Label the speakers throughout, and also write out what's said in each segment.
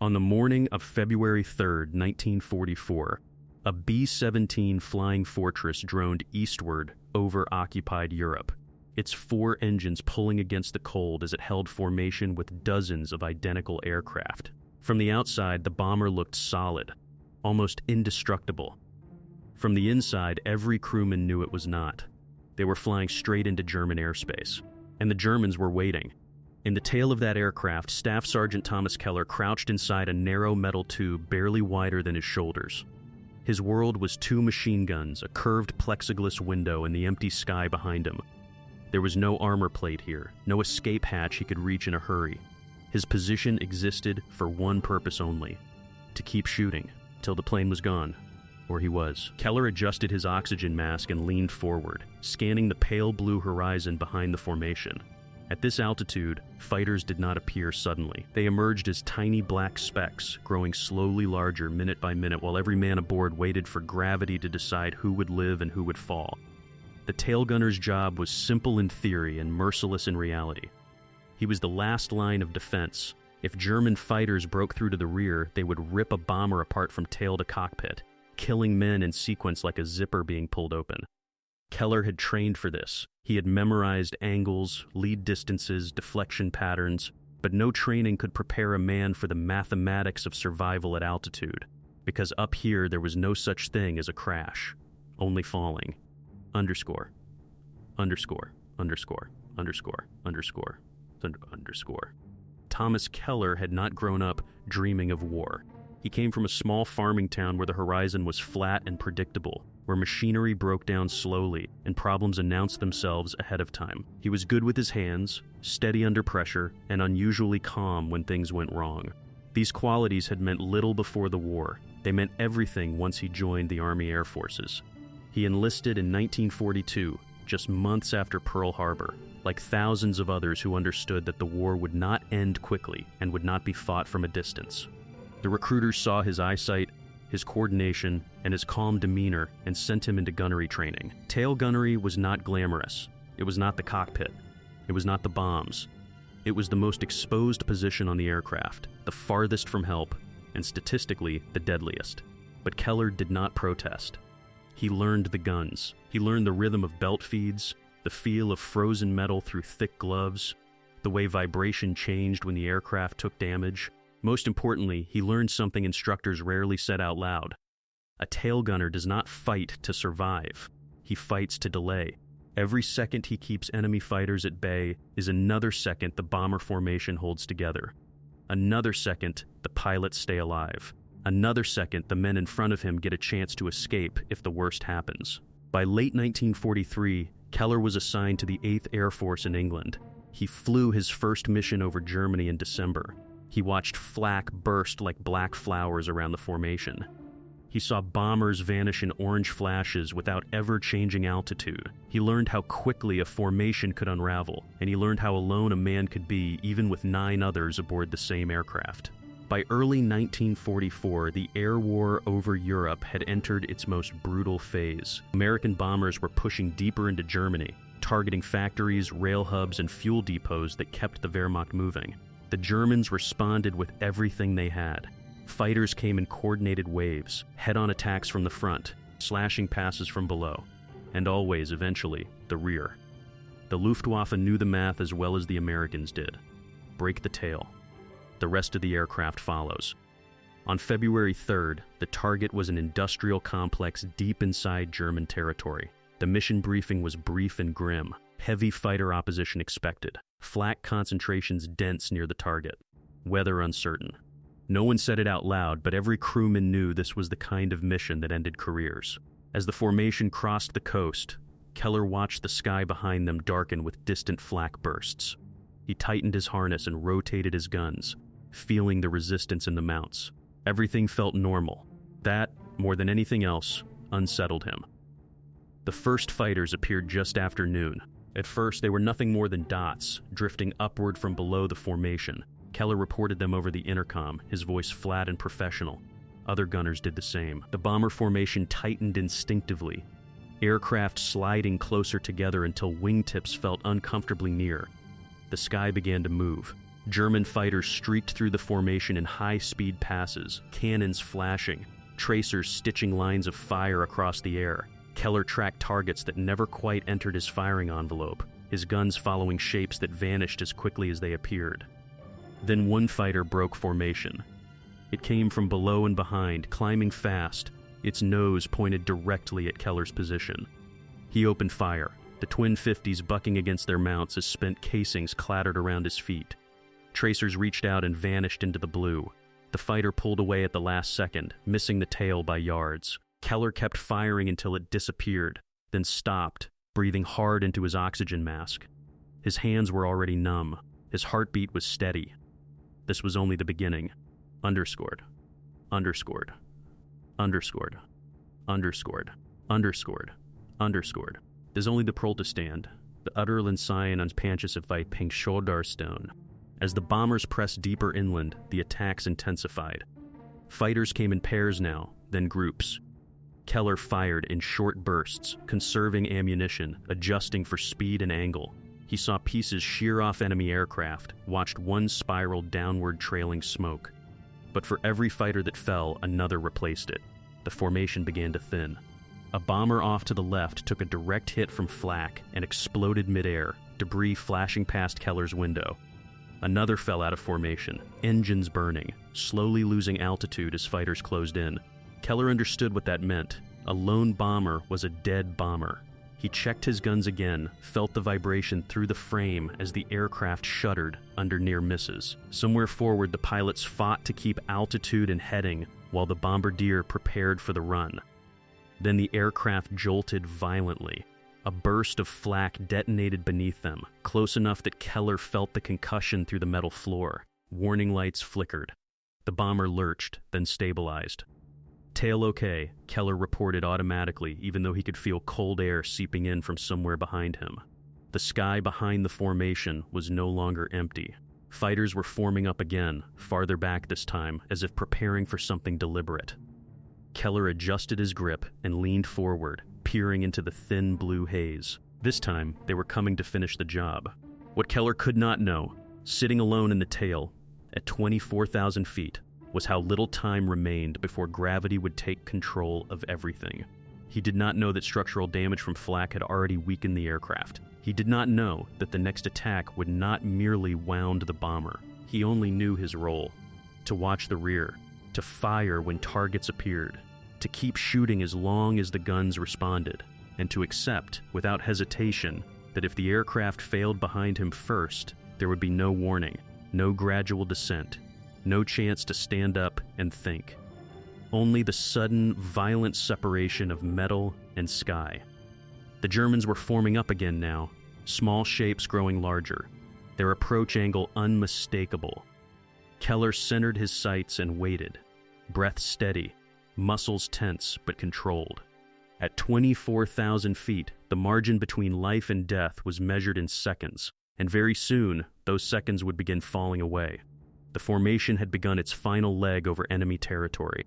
Speaker 1: On the morning of February 3, 1944, a B-17 flying fortress droned eastward over occupied Europe, its 4 engines pulling against the cold as it held formation with dozens of identical aircraft. From the outside, the bomber looked solid, almost indestructible. From the inside, every crewman knew it was not. They were flying straight into German airspace, and the Germans were waiting. In the tail of that aircraft, Staff Sergeant Thomas Keller crouched inside a narrow metal tube barely wider than his shoulders. His world was 2 machine guns, a curved plexiglass window, and the empty sky behind him. There was no armor plate here, no escape hatch he could reach in a hurry. His position existed for one purpose only: to keep shooting till the plane was gone. Or he was. Keller adjusted his oxygen mask and leaned forward, scanning the pale blue horizon behind the formation. At this altitude, fighters did not appear suddenly. They emerged as tiny black specks, growing slowly larger minute by minute while every man aboard waited for gravity to decide who would live and who would fall. The tail gunner's job was simple in theory and merciless in reality. He was the last line of defense. If German fighters broke through to the rear, they would rip a bomber apart from tail to cockpit, killing men in sequence like a zipper being pulled open. Keller had trained for this. He had memorized angles, lead distances, deflection patterns, but no training could prepare a man for the mathematics of survival at altitude, because up here there was no such thing as a crash, only falling. Underscore. Thomas Keller had not grown up dreaming of war. He came from a small farming town where the horizon was flat and predictable, where machinery broke down slowly and problems announced themselves ahead of time. He was good with his hands, steady under pressure, and unusually calm when things went wrong. These qualities had meant little before the war. They meant everything once he joined the Army Air Forces. He enlisted in 1942, just months after Pearl Harbor, like thousands of others who understood that the war would not end quickly and would not be fought from a distance. The recruiters saw his eyesight, his coordination, and his calm demeanor and sent him into gunnery training. Tail gunnery was not glamorous. It was not the cockpit. It was not the bombs. It was the most exposed position on the aircraft, the farthest from help, and statistically the deadliest. But Keller did not protest. He learned the guns. He learned the rhythm of belt feeds, the feel of frozen metal through thick gloves, the way vibration changed when the aircraft took damage. Most importantly, he learned something instructors rarely said out loud. A tail gunner does not fight to survive. He fights to delay. Every second he keeps enemy fighters at bay is another second the bomber formation holds together. Another second the pilots stay alive. Another second the men in front of him get a chance to escape if the worst happens. By late 1943, Keller was assigned to the 8th Air Force in England. He flew his first mission over Germany in December. He watched flak burst like black flowers around the formation. He saw bombers vanish in orange flashes without ever changing altitude. He learned how quickly a formation could unravel, and he learned how alone a man could be even with 9 others aboard the same aircraft. By early 1944, the air war over Europe had entered its most brutal phase. American bombers were pushing deeper into Germany, targeting factories, rail hubs, and fuel depots that kept the Wehrmacht moving. The Germans responded with everything they had. Fighters came in coordinated waves, head-on attacks from the front, slashing passes from below, and always, eventually, the rear. The Luftwaffe knew the math as well as the Americans did. Break the tail. The rest of the aircraft follows. On February 3rd, the target was an industrial complex deep inside German territory. The mission briefing was brief and grim. Heavy fighter opposition expected. Flak concentrations dense near the target. Weather uncertain. No one said it out loud, but every crewman knew this was the kind of mission that ended careers. As the formation crossed the coast, Keller watched the sky behind them darken with distant flak bursts. He tightened his harness and rotated his guns, feeling the resistance in the mounts. Everything felt normal. That, more than anything else, unsettled him. The first fighters appeared just after noon. At first, they were nothing more than dots, drifting upward from below the formation. Keller reported them over the intercom, his voice flat and professional. Other gunners did the same. The bomber formation tightened instinctively, aircraft sliding closer together until wingtips felt uncomfortably near. The sky began to move. German fighters streaked through the formation in high-speed passes, cannons flashing, tracers stitching lines of fire across the air. Keller tracked targets that never quite entered his firing envelope, his guns following shapes that vanished as quickly as they appeared. Then one fighter broke formation. It came from below and behind, climbing fast, its nose pointed directly at Keller's position. He opened fire, the twin 50s bucking against their mounts as spent casings clattered around his feet. Tracers reached out and vanished into the blue. The fighter pulled away at the last second, missing the tail by yards. Keller kept firing until it disappeared, then stopped, breathing hard into his oxygen mask. His hands were already numb. His heartbeat was steady. This was only the beginning. Underscored. Underscored. Underscored. Underscored. Underscored. Underscored. There's only the Protestant, the Utterland Sign on Panches of Pink Stone. As the bombers pressed deeper inland, the attacks intensified. Fighters came in pairs now, then groups. Keller fired in short bursts, conserving ammunition, adjusting for speed and angle. He saw pieces shear off enemy aircraft, watched one spiral downward trailing smoke. But for every fighter that fell, another replaced it. The formation began to thin. A bomber off to the left took a direct hit from flak and exploded midair, debris flashing past Keller's window. Another fell out of formation, engines burning, slowly losing altitude as fighters closed in. Keller understood what that meant. A lone bomber was a dead bomber. He checked his guns again, felt the vibration through the frame as the aircraft shuddered under near misses. Somewhere forward, the pilots fought to keep altitude and heading while the bombardier prepared for the run. Then the aircraft jolted violently. A burst of flak detonated beneath them, close enough that Keller felt the concussion through the metal floor. Warning lights flickered. The bomber lurched, then stabilized. Tail okay, Keller reported automatically, even though he could feel cold air seeping in from somewhere behind him. The sky behind the formation was no longer empty. Fighters were forming up again, farther back this time, as if preparing for something deliberate. Keller adjusted his grip and leaned forward, peering into the thin blue haze. This time, they were coming to finish the job. What Keller could not know, sitting alone in the tail, at 24,000 feet, was how little time remained before gravity would take control of everything. He did not know that structural damage from flak had already weakened the aircraft. He did not know that the next attack would not merely wound the bomber. He only knew his role: to watch the rear, to fire when targets appeared, to keep shooting as long as the guns responded, and to accept, without hesitation, that if the aircraft failed behind him first, there would be no warning, no gradual descent, no chance to stand up and think. Only the sudden, violent separation of metal and sky. The Germans were forming up again now, small shapes growing larger, their approach angle unmistakable. Keller centered his sights and waited, breath steady, muscles tense but controlled. At 24,000 feet, the margin between life and death was measured in seconds, and very soon, those seconds would begin falling away. The formation had begun its final leg over enemy territory.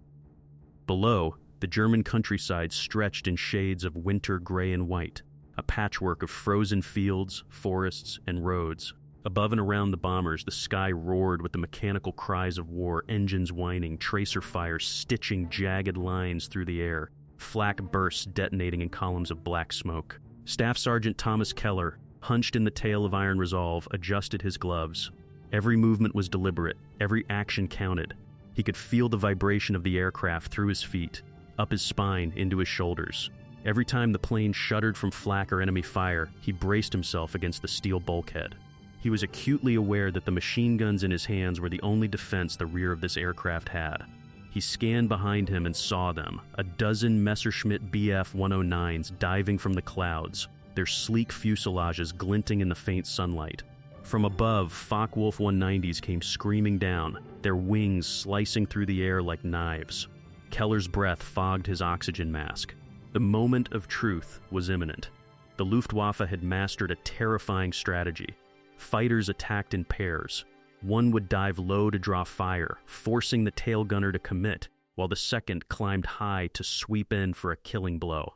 Speaker 1: Below, the German countryside stretched in shades of winter gray and white, a patchwork of frozen fields, forests, and roads. Above and around the bombers, the sky roared with the mechanical cries of war, engines whining, tracer fires stitching jagged lines through the air, flak bursts detonating in columns of black smoke. Staff Sergeant Thomas Keller, hunched in the tail of Iron Resolve, adjusted his gloves. Every movement was deliberate, every action counted. He could feel the vibration of the aircraft through his feet, up his spine, into his shoulders. Every time the plane shuddered from flak or enemy fire, he braced himself against the steel bulkhead. He was acutely aware that the machine guns in his hands were the only defense the rear of this aircraft had. He scanned behind him and saw them, a dozen Messerschmitt Bf-109s diving from the clouds, their sleek fuselages glinting in the faint sunlight. From above, Focke-Wulf 190s came screaming down, their wings slicing through the air like knives. Keller's breath fogged his oxygen mask. The moment of truth was imminent. The Luftwaffe had mastered a terrifying strategy. Fighters attacked in pairs. One would dive low to draw fire, forcing the tail gunner to commit, while the second climbed high to sweep in for a killing blow.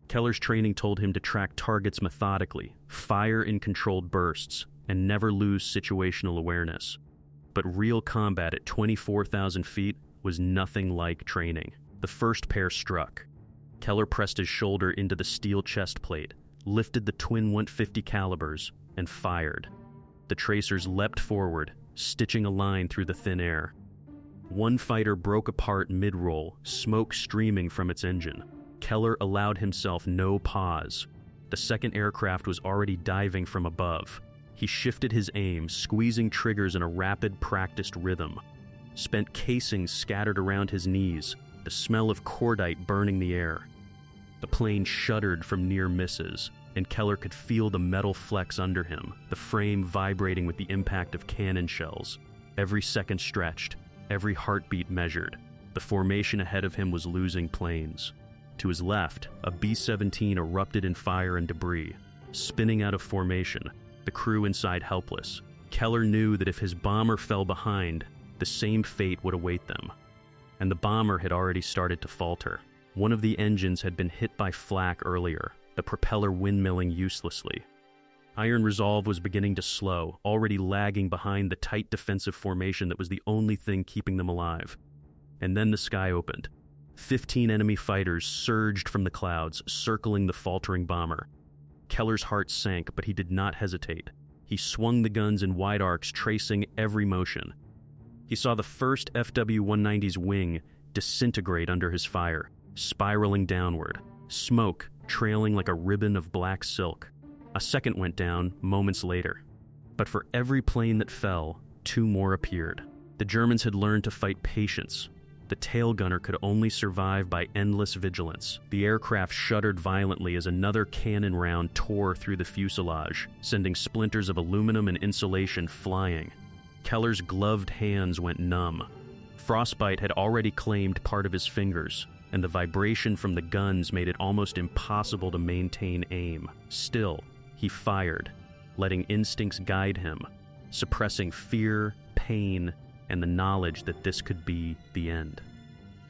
Speaker 1: Keller's training told him to track targets methodically, fire in controlled bursts, and never lose situational awareness. But real combat at 24,000 feet was nothing like training. The first pair struck. Keller pressed his shoulder into the steel chest plate, lifted the twin .150 calibers, and fired. The tracers leapt forward, stitching a line through the thin air. One fighter broke apart mid-roll, smoke streaming from its engine. Keller allowed himself no pause. The second aircraft was already diving from above. He shifted his aim, squeezing triggers in a rapid, practiced rhythm. Spent casings scattered around his knees, the smell of cordite burning the air. The plane shuddered from near misses, and Keller could feel the metal flex under him, the frame vibrating with the impact of cannon shells. Every second stretched, every heartbeat measured. The formation ahead of him was losing planes. To his left, a B-17 erupted in fire and debris, spinning out of formation, the crew inside helpless. Keller knew that if his bomber fell behind, the same fate would await them. And the bomber had already started to falter. One of the engines had been hit by flak earlier, the propeller windmilling uselessly. Iron Resolve was beginning to slow, already lagging behind the tight defensive formation that was the only thing keeping them alive. And then the sky opened. 15 enemy fighters surged from the clouds, circling the faltering bomber. Keller's heart sank, but he did not hesitate. He swung the guns in wide arcs, tracing every motion. He saw the first FW-190's wing disintegrate under his fire, spiraling downward, smoke trailing like a ribbon of black silk. A second went down moments later. But for every plane that fell, 2 more appeared. The Germans had learned to fight patience. The tail gunner could only survive by endless vigilance. The aircraft shuddered violently as another cannon round tore through the fuselage, sending splinters of aluminum and insulation flying. Keller's gloved hands went numb. Frostbite had already claimed part of his fingers, and the vibration from the guns made it almost impossible to maintain aim. Still, he fired, letting instincts guide him, suppressing fear, pain, and the knowledge that this could be the end.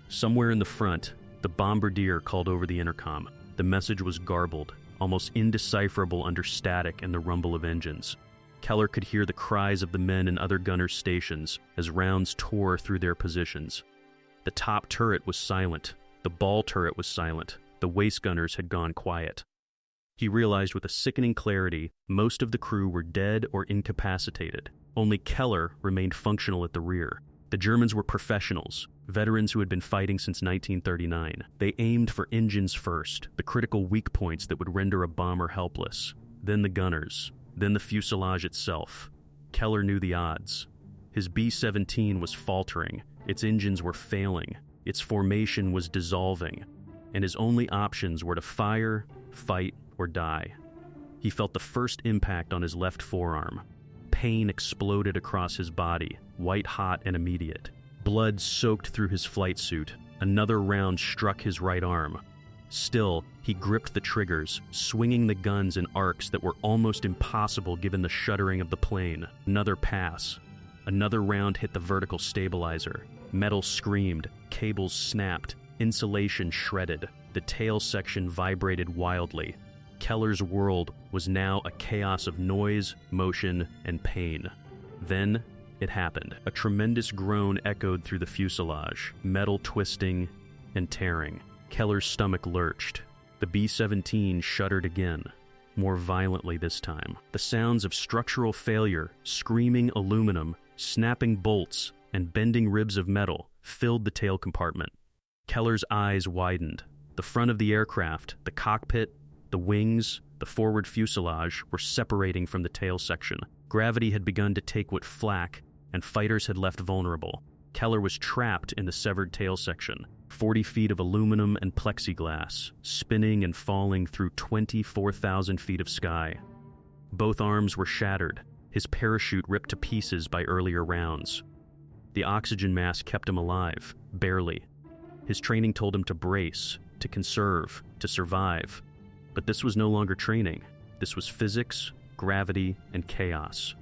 Speaker 1: Somewhere in the front, the bombardier called over the intercom. The message was garbled, almost indecipherable under static and the rumble of engines. Keller could hear the cries of the men in other gunners' stations as rounds tore through their positions. The top turret was silent. The ball turret was silent. The waist gunners had gone quiet. He realized with a sickening clarity most of the crew were dead or incapacitated. Only Keller remained functional at the rear. The Germans were professionals, veterans who had been fighting since 1939. They aimed for engines first, the critical weak points that would render a bomber helpless. Then the gunners, then the fuselage itself. Keller knew the odds. His B-17 was faltering, its engines were failing, its formation was dissolving, and his only options were to fire, fight, or die. He felt the first impact on his left forearm. Pain exploded across his body, white-hot and immediate. Blood soaked through his flight suit. Another round struck his right arm. Still, he gripped the triggers, swinging the guns in arcs that were almost impossible given the shuddering of the plane. Another pass. Another round hit the vertical stabilizer. Metal screamed, cables snapped, insulation shredded. The tail section vibrated wildly. Keller's world was now a chaos of noise, motion, and pain. Then it happened. A tremendous groan echoed through the fuselage, metal twisting and tearing. Keller's stomach lurched. The B-17 shuddered again, more violently this time. The sounds of structural failure, screaming aluminum, snapping bolts, and bending ribs of metal filled the tail compartment. Keller's eyes widened. The front of the aircraft, the cockpit, the wings, the forward fuselage were separating from the tail section. Gravity had begun to take what flak, and fighters had left vulnerable. Keller was trapped in the severed tail section, 40 feet of aluminum and plexiglass, spinning and falling through 24,000 feet of sky. Both arms were shattered, his parachute ripped to pieces by earlier rounds. The oxygen mask kept him alive, barely. His training told him to brace, to conserve, to survive. But this was no longer training. This was physics, gravity, and chaos.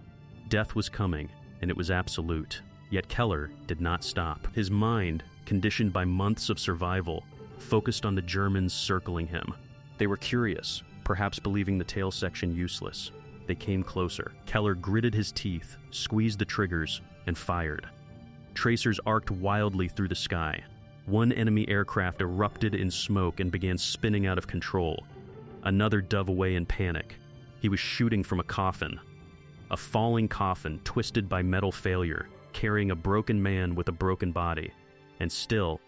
Speaker 1: Death was coming, and it was absolute. Yet Keller did not stop. His mind, conditioned by months of survival, focused on the Germans circling him. They were curious, perhaps believing the tail section useless. They came closer. Keller gritted his teeth, squeezed the triggers, and fired. Tracers arced wildly through the sky. One enemy aircraft erupted in smoke and began spinning out of control. Another dove away in panic. He was shooting from a coffin. A falling coffin twisted by metal failure, carrying a broken man with a broken body. And still,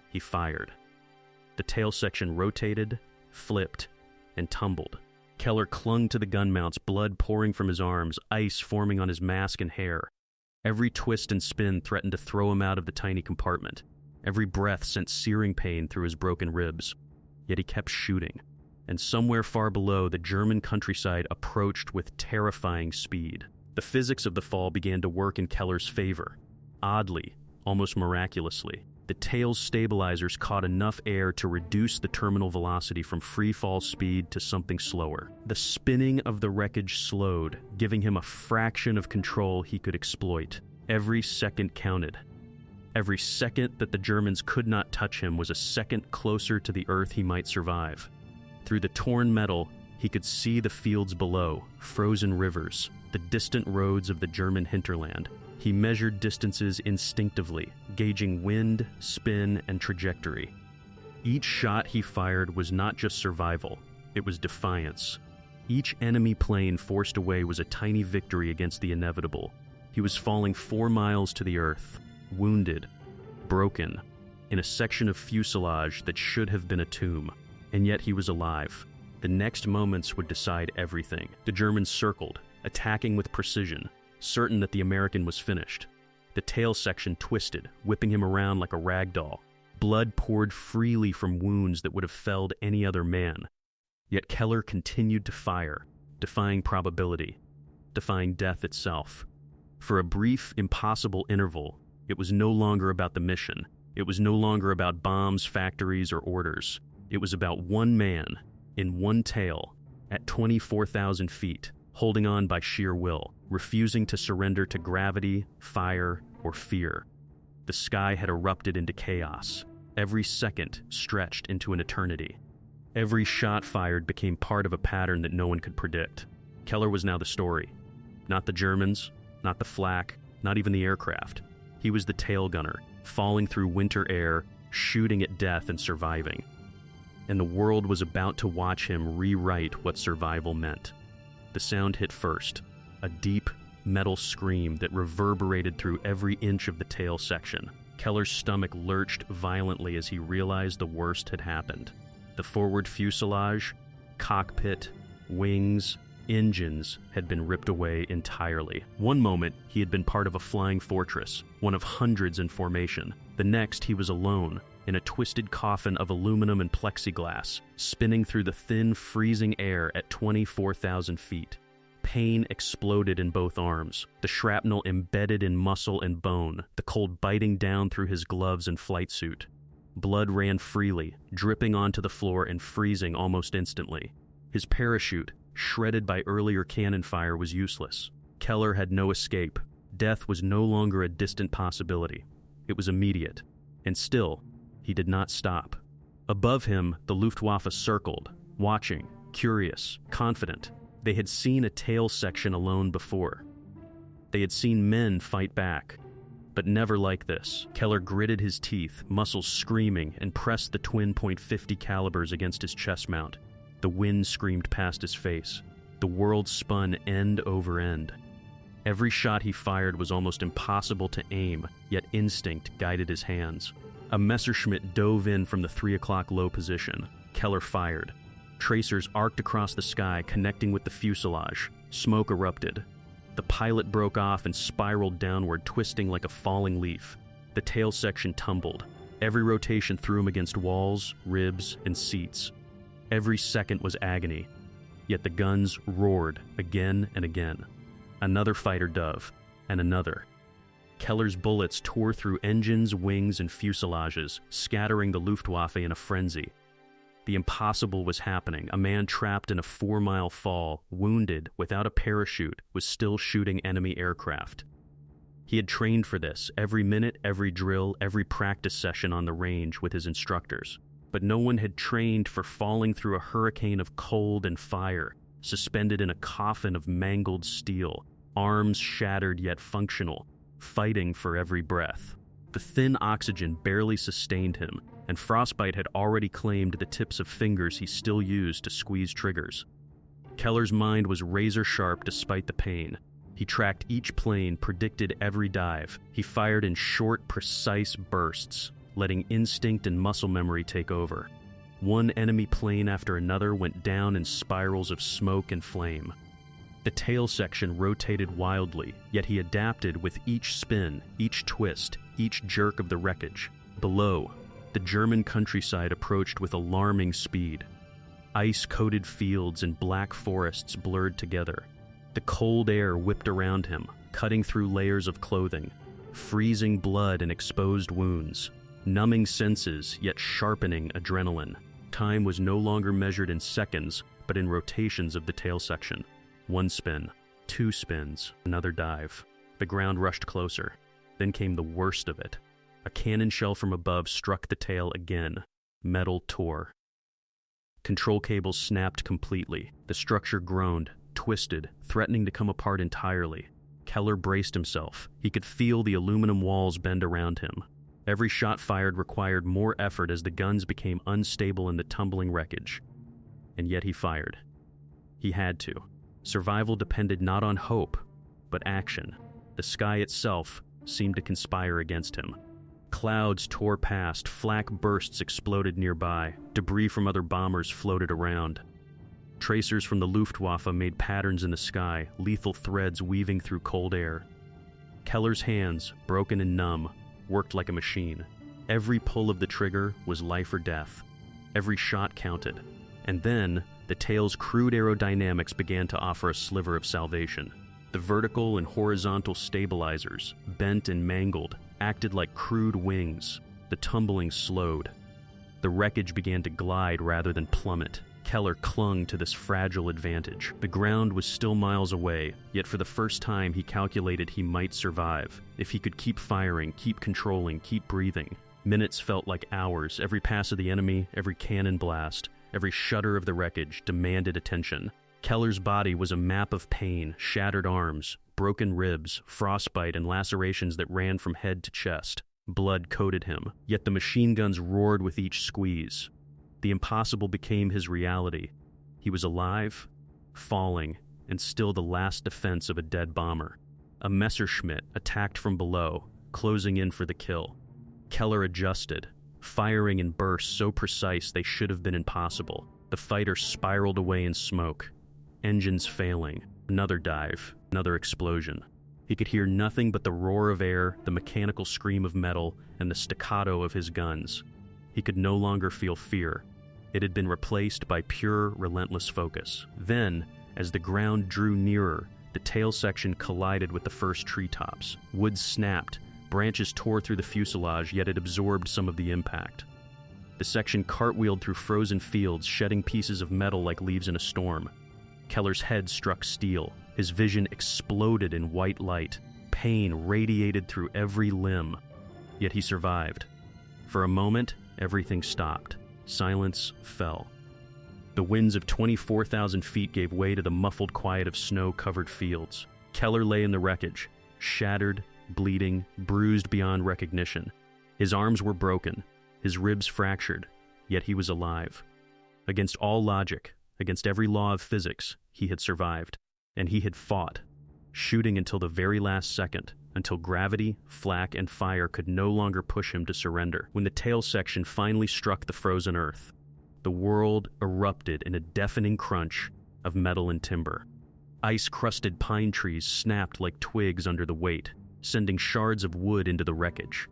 Speaker 1: he fired. The tail section rotated, flipped, and tumbled. Keller clung to the gun mounts, blood pouring from his arms, ice forming on his mask and hair. Every twist and spin threatened to throw him out of the tiny compartment. Every breath sent searing pain through his broken ribs. Yet he kept shooting. And somewhere far below, the German countryside approached with terrifying speed. The physics of the fall began to work in Keller's favor. Oddly, almost miraculously, the tail's stabilizers caught enough air to reduce the terminal velocity from free fall speed to something slower. The spinning of the wreckage slowed, giving him a fraction of control he could exploit. Every second counted. Every second that the Germans could not touch him was a second closer to the earth he might survive. Through the torn metal, he could see the fields below, frozen rivers, the distant roads of the German hinterland. He measured distances instinctively, gauging wind, spin, and trajectory. Each shot he fired was not just survival, it was defiance. Each enemy plane forced away was a tiny victory against the inevitable. He was falling 4 miles to the earth, wounded, broken, in a section of fuselage that should have been a tomb. And yet he was alive. The next moments would decide everything. The Germans circled, attacking with precision, certain that the American was finished. The tail section twisted, whipping him around like a rag doll. Blood poured freely from wounds that would have felled any other man. Yet Keller continued to fire, defying probability, defying death itself. For a brief, impossible interval, it was no longer about the mission. It was no longer about bombs, factories, or orders. It was about one man, in one tail, at 24,000 feet, holding on by sheer will, refusing to surrender to gravity, fire, or fear. The sky had erupted into chaos. Every second stretched into an eternity. Every shot fired became part of a pattern that no one could predict. Keller was now the story. Not the Germans, not the flak, not even the aircraft. He was the tail gunner, falling through winter air, shooting at death and surviving. And the world was about to watch him rewrite what survival meant. The sound hit first, a deep, metal scream that reverberated through every inch of the tail section. Keller's stomach lurched violently as he realized the worst had happened. The forward fuselage, cockpit, wings, engines had been ripped away entirely. One moment, he had been part of a flying fortress, one of hundreds in formation. The next, he was alone, in a twisted coffin of aluminum and plexiglass, spinning through the thin, freezing air at 24,000 feet. Pain exploded in both arms, the shrapnel embedded in muscle and bone, the cold biting down through his gloves and flight suit. Blood ran freely, dripping onto the floor and freezing almost instantly. His parachute, shredded by earlier cannon fire, was useless. Keller had no escape. Death was no longer a distant possibility. It was immediate. And still, he did not stop. Above him, the Luftwaffe circled, watching, curious, confident. They had seen a tail section alone before. They had seen men fight back, but never like this. Keller gritted his teeth, muscles screaming, and pressed the twin .50 calibers against his chest mount. The wind screamed past his face. The world spun end over end. Every shot he fired was almost impossible to aim, yet instinct guided his hands. A Messerschmitt dove in from the 3 o'clock low position. Keller fired. Tracers arced across the sky, connecting with the fuselage. Smoke erupted. The pilot broke off and spiraled downward, twisting like a falling leaf. The tail section tumbled. Every rotation threw him against walls, ribs, and seats. Every second was agony. Yet the guns roared again and again. Another fighter dove, and another. Keller's bullets tore through engines, wings, and fuselages, scattering the Luftwaffe in a frenzy. The impossible was happening. A man trapped in a 4-mile fall, wounded, without a parachute, was still shooting enemy aircraft. He had trained for this, every minute, every drill, every practice session on the range with his instructors. But no one had trained for falling through a hurricane of cold and fire, suspended in a coffin of mangled steel, arms shattered yet functional, fighting for every breath. The thin oxygen barely sustained him, and frostbite had already claimed the tips of fingers he still used to squeeze triggers. Keller's mind was razor-sharp despite the pain. He tracked each plane, predicted every dive. He fired in short, precise bursts, letting instinct and muscle memory take over. One enemy plane after another went down in spirals of smoke and flame. The tail section rotated wildly, yet he adapted with each spin, each twist, each jerk of the wreckage. Below, the German countryside approached with alarming speed. Ice-coated fields and black forests blurred together. The cold air whipped around him, cutting through layers of clothing, freezing blood and exposed wounds, numbing senses yet sharpening adrenaline. Time was no longer measured in seconds, but in rotations of the tail section. One spin, two spins, another dive. The ground rushed closer. Then came the worst of it. A cannon shell from above struck the tail again. Metal tore. Control cables snapped completely. The structure groaned, twisted, threatening to come apart entirely. Keller braced himself. He could feel the aluminum walls bend around him. Every shot fired required more effort as the guns became unstable in the tumbling wreckage. And yet he fired. He had to. Survival depended not on hope, but action. The sky itself seemed to conspire against him. Clouds tore past, flak bursts exploded nearby, debris from other bombers floated around. Tracers from the Luftwaffe made patterns in the sky, lethal threads weaving through cold air. Keller's hands, broken and numb, worked like a machine. Every pull of the trigger was life or death. Every shot counted. And then, the tail's crude aerodynamics began to offer a sliver of salvation. The vertical and horizontal stabilizers, bent and mangled, acted like crude wings. The tumbling slowed. The wreckage began to glide rather than plummet. Keller clung to this fragile advantage. The ground was still miles away, yet for the first time he calculated he might survive. If he could keep firing, keep controlling, keep breathing. Minutes felt like hours. Every pass of the enemy, every cannon blast, every shudder of the wreckage demanded attention. Keller's body was a map of pain, shattered arms, broken ribs, frostbite, and lacerations that ran from head to chest. Blood coated him, yet the machine guns roared with each squeeze. The impossible became his reality. He was alive, falling, and still the last defense of a dead bomber. A Messerschmitt attacked from below, closing in for the kill. Keller adjusted, firing in bursts so precise they should have been impossible. The fighter spiraled away in smoke, engines failing. Another dive, another explosion. He could hear nothing but the roar of air, the mechanical scream of metal, and the staccato of his guns. He could no longer feel fear. It had been replaced by pure, relentless focus. Then, as the ground drew nearer, the tail section collided with the first treetops. Wood snapped, branches tore through the fuselage, yet it absorbed some of the impact. The section cartwheeled through frozen fields, shedding pieces of metal like leaves in a storm. Keller's head struck steel. His vision exploded in white light. Pain radiated through every limb. Yet he survived. For a moment, everything stopped. Silence fell. The winds of 24,000 feet gave way to the muffled quiet of snow-covered fields. Keller lay in the wreckage, shattered, bleeding, bruised beyond recognition. His arms were broken, his ribs fractured, yet he was alive. Against all logic, against every law of physics, he had survived. And he had fought, shooting until the very last second, until gravity, flak, and fire could no longer push him to surrender. When the tail section finally struck the frozen earth, the world erupted in a deafening crunch of metal and timber. Ice-crusted pine trees snapped like twigs under the weight, sending shards of wood into the wreckage.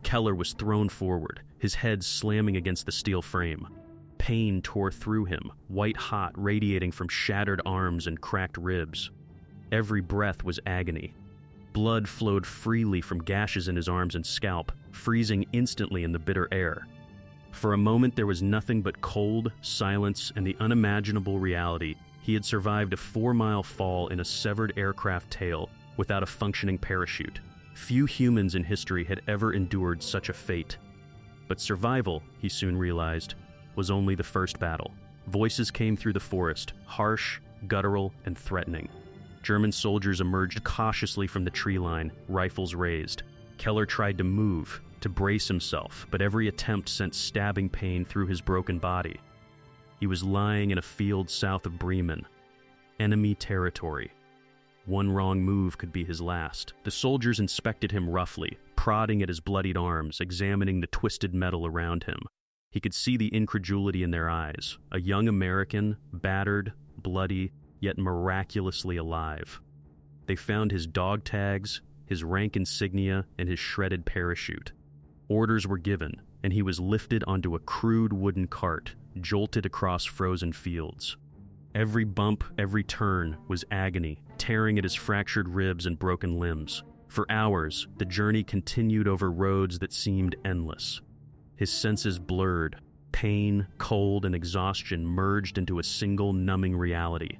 Speaker 1: Keller was thrown forward, his head slamming against the steel frame. Pain tore through him, white-hot, radiating from shattered arms and cracked ribs. Every breath was agony. Blood flowed freely from gashes in his arms and scalp, freezing instantly in the bitter air. For a moment there was nothing but cold, silence, and the unimaginable reality he had survived a 4-mile fall in a severed aircraft tail without a functioning parachute. Few humans in history had ever endured such a fate. But survival, he soon realized, was only the first battle. Voices came through the forest, harsh, guttural, and threatening. German soldiers emerged cautiously from the tree line, rifles raised. Keller tried to move, to brace himself, but every attempt sent stabbing pain through his broken body. He was lying in a field south of Bremen. Enemy territory. One wrong move could be his last. The soldiers inspected him roughly, prodding at his bloodied arms, examining the twisted metal around him. He could see the incredulity in their eyes. A young American, battered, bloody, yet miraculously alive. They found his dog tags, his rank insignia, and his shredded parachute. Orders were given, and he was lifted onto a crude wooden cart, jolted across frozen fields. Every bump, every turn was agony, tearing at his fractured ribs and broken limbs. For hours, the journey continued over roads that seemed endless. His senses blurred. Pain, cold, and exhaustion merged into a single numbing reality.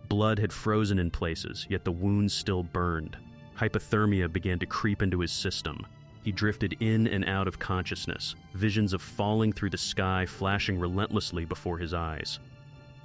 Speaker 1: Blood had frozen in places, yet the wounds still burned. Hypothermia began to creep into his system. He drifted in and out of consciousness, visions of falling through the sky flashing relentlessly before his eyes.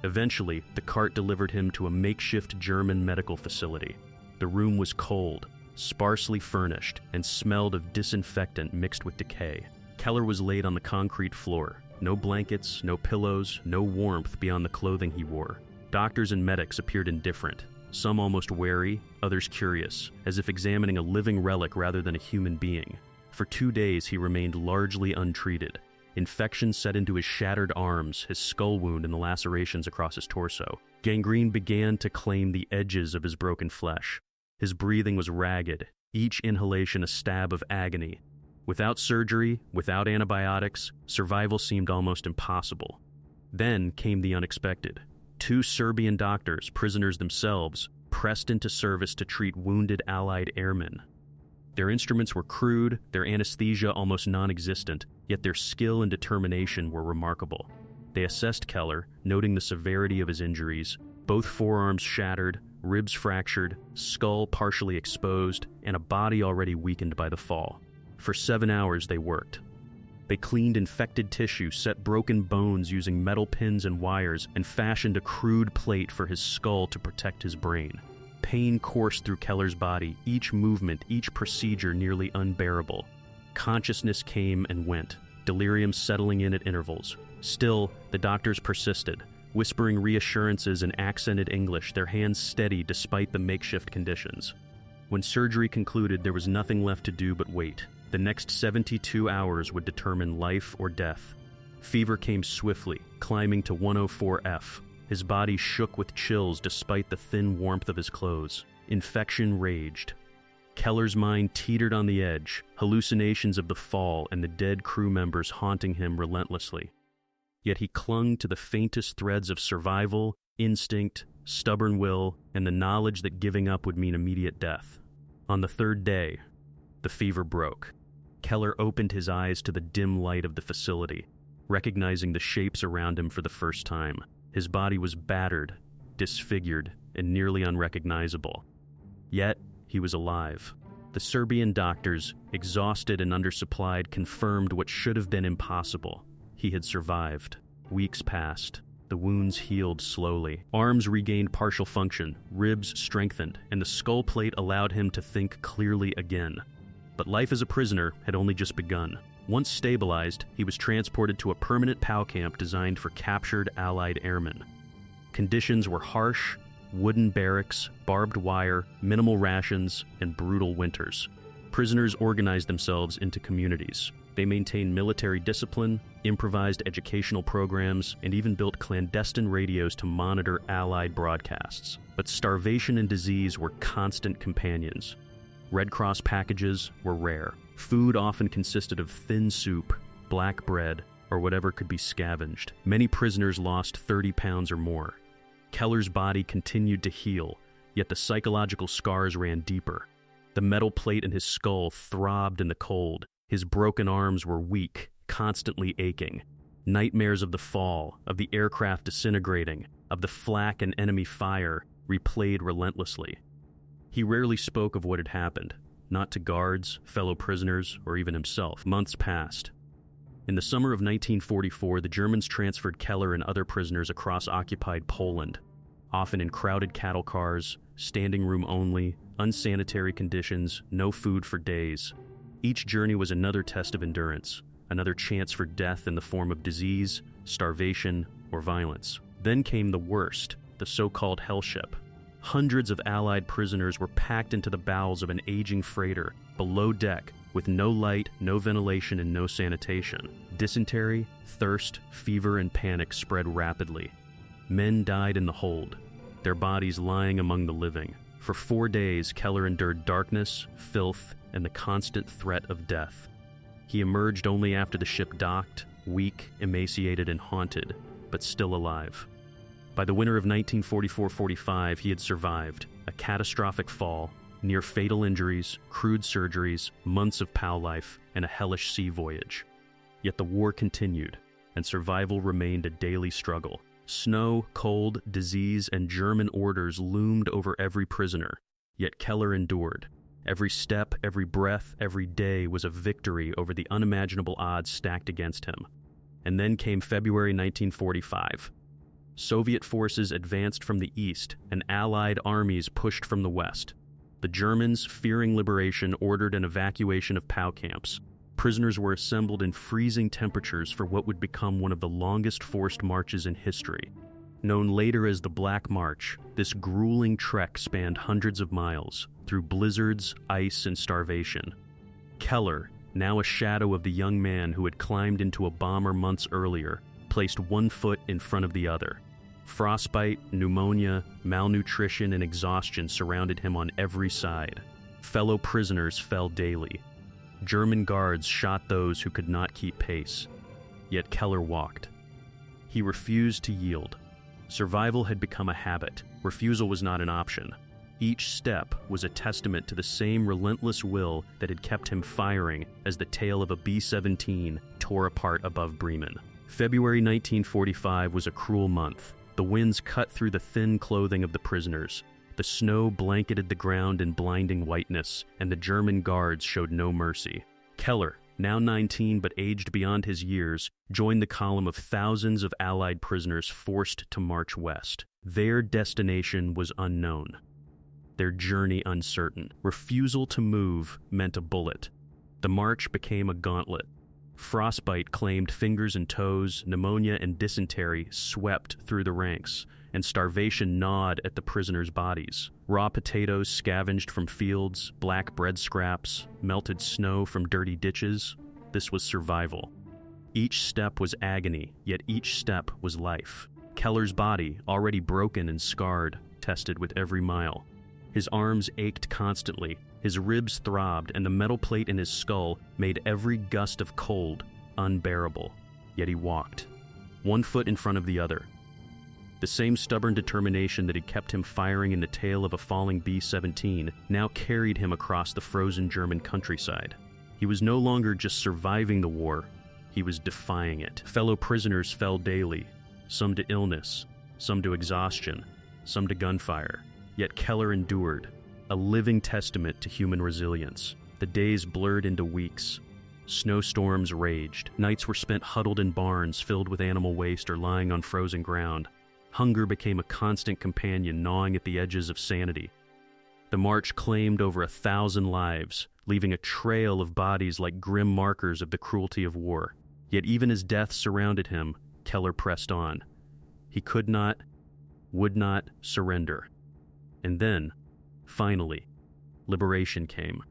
Speaker 1: Eventually, the cart delivered him to a makeshift German medical facility. The room was cold, sparsely furnished, and smelled of disinfectant mixed with decay. Keller was laid on the concrete floor. No blankets, no pillows, no warmth beyond the clothing he wore. Doctors and medics appeared indifferent, some almost wary, others curious, as if examining a living relic rather than a human being. For 2 days he remained largely untreated. Infection set into his shattered arms, his skull wound, and the lacerations across his torso. Gangrene began to claim the edges of his broken flesh. His breathing was ragged, each inhalation a stab of agony. Without surgery, without antibiotics, survival seemed almost impossible. Then came the unexpected. 2 Serbian doctors, prisoners themselves, pressed into service to treat wounded Allied airmen. Their instruments were crude, their anesthesia almost non-existent, yet their skill and determination were remarkable. They assessed Keller, noting the severity of his injuries, both forearms shattered, ribs fractured, skull partially exposed, and a body already weakened by the fall. For 7 hours they worked. They cleaned infected tissue, set broken bones using metal pins and wires, and fashioned a crude plate for his skull to protect his brain. Pain coursed through Keller's body, each movement, each procedure nearly unbearable. Consciousness came and went, delirium settling in at intervals. Still, the doctors persisted, whispering reassurances in accented English, their hands steady despite the makeshift conditions. When surgery concluded, there was nothing left to do but wait. The next 72 hours would determine life or death. Fever came swiftly, climbing to 104F. His body shook with chills despite the thin warmth of his clothes. Infection raged. Keller's mind teetered on the edge, hallucinations of the fall and the dead crew members haunting him relentlessly. Yet he clung to the faintest threads of survival, instinct, stubborn will, and the knowledge that giving up would mean immediate death. On the 3rd day, the fever broke. Keller opened his eyes to the dim light of the facility, recognizing the shapes around him for the first time. His body was battered, disfigured, and nearly unrecognizable. Yet, he was alive. The Serbian doctors, exhausted and undersupplied, confirmed what should have been impossible. He had survived. Weeks passed. The wounds healed slowly. Arms regained partial function, ribs strengthened, and the skull plate allowed him to think clearly again. But life as a prisoner had only just begun. Once stabilized, he was transported to a permanent POW camp designed for captured Allied airmen. Conditions were harsh: wooden barracks, barbed wire, minimal rations, and brutal winters. Prisoners organized themselves into communities. They maintained military discipline, improvised educational programs, and even built clandestine radios to monitor Allied broadcasts. But starvation and disease were constant companions. Red Cross packages were rare. Food often consisted of thin soup, black bread, or whatever could be scavenged. Many prisoners lost 30 pounds or more. Keller's body continued to heal, yet the psychological scars ran deeper. The metal plate in his skull throbbed in the cold. His broken arms were weak, constantly aching. Nightmares of the fall, of the aircraft disintegrating, of the flak and enemy fire replayed relentlessly. He rarely spoke of what had happened, not to guards, fellow prisoners, or even himself. Months passed. In the summer of 1944, the Germans transferred Keller and other prisoners across occupied Poland. often in crowded cattle cars, standing room only, unsanitary conditions, no food for days. Each journey was another test of endurance, another chance for death in the form of disease, starvation, or violence. Then came the worst, the so-called hell ship. Hundreds of Allied prisoners were packed into the bowels of an aging freighter, below deck, with no light, no ventilation, and no sanitation. Dysentery, thirst, fever, and panic spread rapidly. Men died in the hold, their bodies lying among the living. For 4 days, Keller endured darkness, filth, and the constant threat of death. He emerged only after the ship docked, weak, emaciated, and haunted, but still alive. By the winter of 1944-45, he had survived a catastrophic fall, near fatal injuries, crude surgeries, months of POW life, and a hellish sea voyage. Yet the war continued, and survival remained a daily struggle. Snow, cold, disease, and German orders loomed over every prisoner, yet Keller endured. Every step, every breath, every day was a victory over the unimaginable odds stacked against him. And then came February 1945. Soviet forces advanced from the east, and Allied armies pushed from the west. The Germans, fearing liberation, ordered an evacuation of POW camps. Prisoners were assembled in freezing temperatures for what would become one of the longest forced marches in history. Known later as the Black March, this grueling trek spanned hundreds of miles, through blizzards, ice, and starvation. Keller, now a shadow of the young man who had climbed into a bomber months earlier, placed one foot in front of the other. Frostbite, pneumonia, malnutrition, and exhaustion surrounded him on every side. Fellow prisoners fell daily. German guards shot those who could not keep pace. Yet Keller walked. He refused to yield. Survival had become a habit. Refusal was not an option. Each step was a testament to the same relentless will that had kept him firing as the tail of a B-17 tore apart above Bremen. February 1945 was a cruel month. The winds cut through the thin clothing of the prisoners. The snow blanketed the ground in blinding whiteness, and the German guards showed no mercy. Keller, now 19 but aged beyond his years, joined the column of thousands of Allied prisoners forced to march west. Their destination was unknown, their journey uncertain. Refusal to move meant a bullet. The march became a gauntlet. Frostbite claimed fingers and toes, pneumonia and dysentery swept through the ranks, and starvation gnawed at the prisoners' bodies. Raw potatoes scavenged from fields, black bread scraps, melted snow from dirty ditches. This was survival. Each step was agony, yet each step was life. Keller's body, already broken and scarred, tested with every mile. His arms ached constantly, his ribs throbbed, and the metal plate in his skull made every gust of cold unbearable. Yet he walked, one foot in front of the other. The same stubborn determination that had kept him firing in the tail of a falling B-17 now carried him across the frozen German countryside. He was no longer just surviving the war, he was defying it. Fellow prisoners fell daily, some to illness, some to exhaustion, some to gunfire. Yet Keller endured, a living testament to human resilience. The days blurred into weeks. Snowstorms raged. Nights were spent huddled in barns filled with animal waste or lying on frozen ground. Hunger became a constant companion gnawing at the edges of sanity. The march claimed over 1,000 lives, leaving a trail of bodies like grim markers of the cruelty of war. Yet even as death surrounded him, Keller pressed on. He could not, would not surrender. And then, finally, liberation came.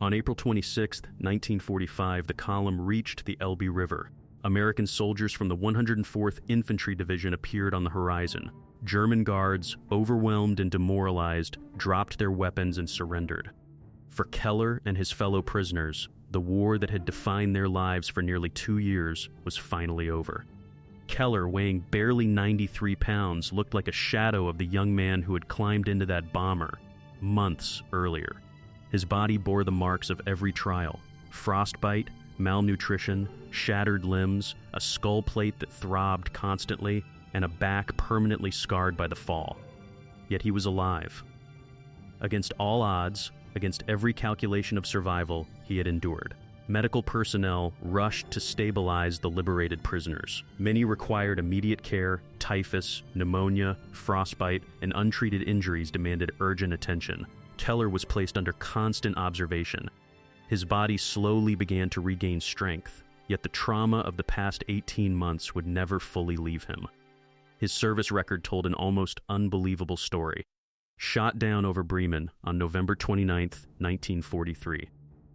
Speaker 1: On April 26, 1945, the column reached the Elbe River. American soldiers from the 104th Infantry Division appeared on the horizon. German guards, overwhelmed and demoralized, dropped their weapons and surrendered. For Keller and his fellow prisoners, the war that had defined their lives for nearly 2 years was finally over. Keller, weighing barely 93 pounds, looked like a shadow of the young man who had climbed into that bomber months earlier. His body bore the marks of every trial: frostbite, malnutrition, shattered limbs, a skull plate that throbbed constantly, and a back permanently scarred by the fall. Yet he was alive. Against all odds, against every calculation of survival, he had endured. Medical personnel rushed to stabilize the liberated prisoners. Many required immediate care. Typhus, pneumonia, frostbite, and untreated injuries demanded urgent attention. Keller was placed under constant observation. His body slowly began to regain strength, yet the trauma of the past 18 months would never fully leave him. His service record told an almost unbelievable story. Shot down over Bremen on November 29, 1943.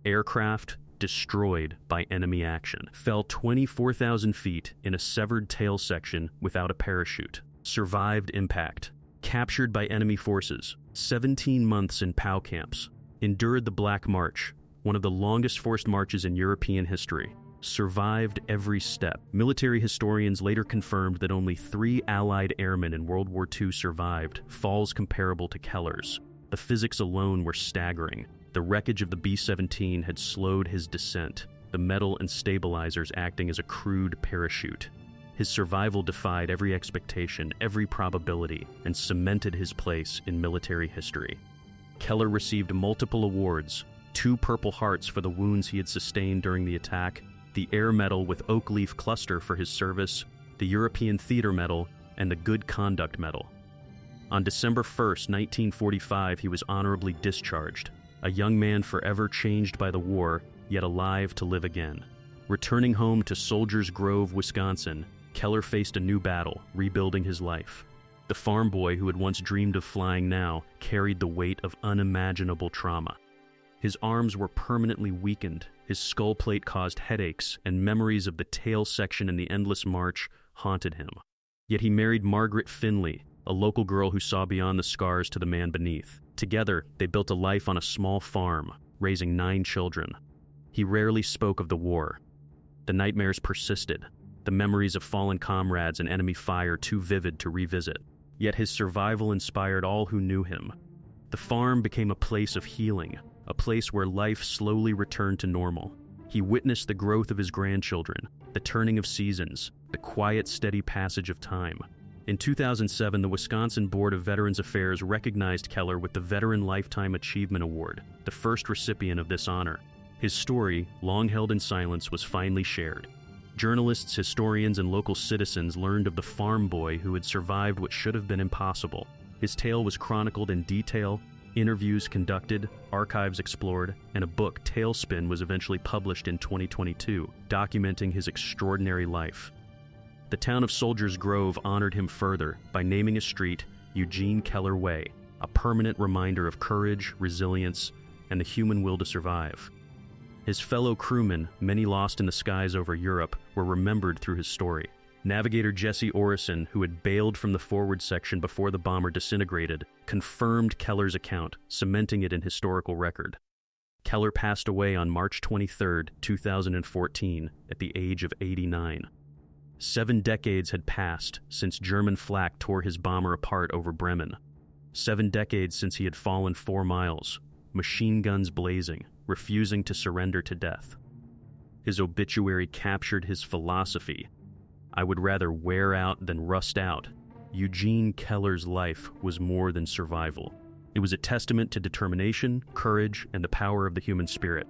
Speaker 1: Aircraft destroyed by enemy action. Fell 24,000 feet in a severed tail section without a parachute. Survived impact. Captured by enemy forces. 17 months in POW camps. Endured the Black March, one of the longest forced marches in European history. Survived every step. Military historians later confirmed that only 3 Allied airmen in World War II survived, falls comparable to Keller's. The physics alone were staggering. The wreckage of the B-17 had slowed his descent, the metal and stabilizers acting as a crude parachute. His survival defied every expectation, every probability, and cemented his place in military history. Keller received multiple awards: 2 Purple Hearts for the wounds he had sustained during the attack, the Air Medal with Oak Leaf Cluster for his service, the European Theater Medal, and the Good Conduct Medal. On December 1, 1945, he was honorably discharged, a young man forever changed by the war, yet alive to live again. Returning home to Soldiers Grove, Wisconsin, Keller faced a new battle, rebuilding his life. The farm boy who had once dreamed of flying now carried the weight of unimaginable trauma. His arms were permanently weakened, his skull plate caused headaches, and memories of the tail section in the endless march haunted him. Yet he married Margaret Finley, a local girl who saw beyond the scars to the man beneath. Together, they built a life on a small farm, raising 9 children. He rarely spoke of the war. The nightmares persisted, the memories of fallen comrades and enemy fire too vivid to revisit. Yet his survival inspired all who knew him. The farm became a place of healing, a place where life slowly returned to normal. He witnessed the growth of his grandchildren, the turning of seasons, the quiet, steady passage of time. In 2007, the Wisconsin Board of Veterans Affairs recognized Keller with the Veteran Lifetime Achievement Award, the first recipient of this honor. His story, long held in silence, was finally shared. Journalists, historians, and local citizens learned of the farm boy who had survived what should have been impossible. His tale was chronicled in detail, interviews conducted, archives explored, and a book, Tailspin, was eventually published in 2022, documenting his extraordinary life. The town of Soldiers Grove honored him further by naming a street Eugene Keller Way, a permanent reminder of courage, resilience, and the human will to survive. His fellow crewmen, many lost in the skies over Europe, were remembered through his story. Navigator Jesse Orison, who had bailed from the forward section before the bomber disintegrated, confirmed Keller's account, cementing it in historical record. Keller passed away on March 23, 2014, at the age of 89. 7 decades had passed since German flak tore his bomber apart over Bremen. 7 decades since he had fallen 4 miles, machine guns blazing, refusing to surrender to death. His obituary captured his philosophy: "I would rather wear out than rust out." Eugene Keller's life was more than survival. It was a testament to determination, courage, and the power of the human spirit.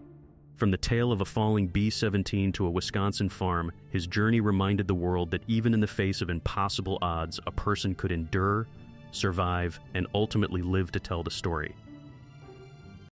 Speaker 1: From the tale of a falling B-17 to a Wisconsin farm, his journey reminded the world that even in the face of impossible odds, a person could endure, survive, and ultimately live to tell the story.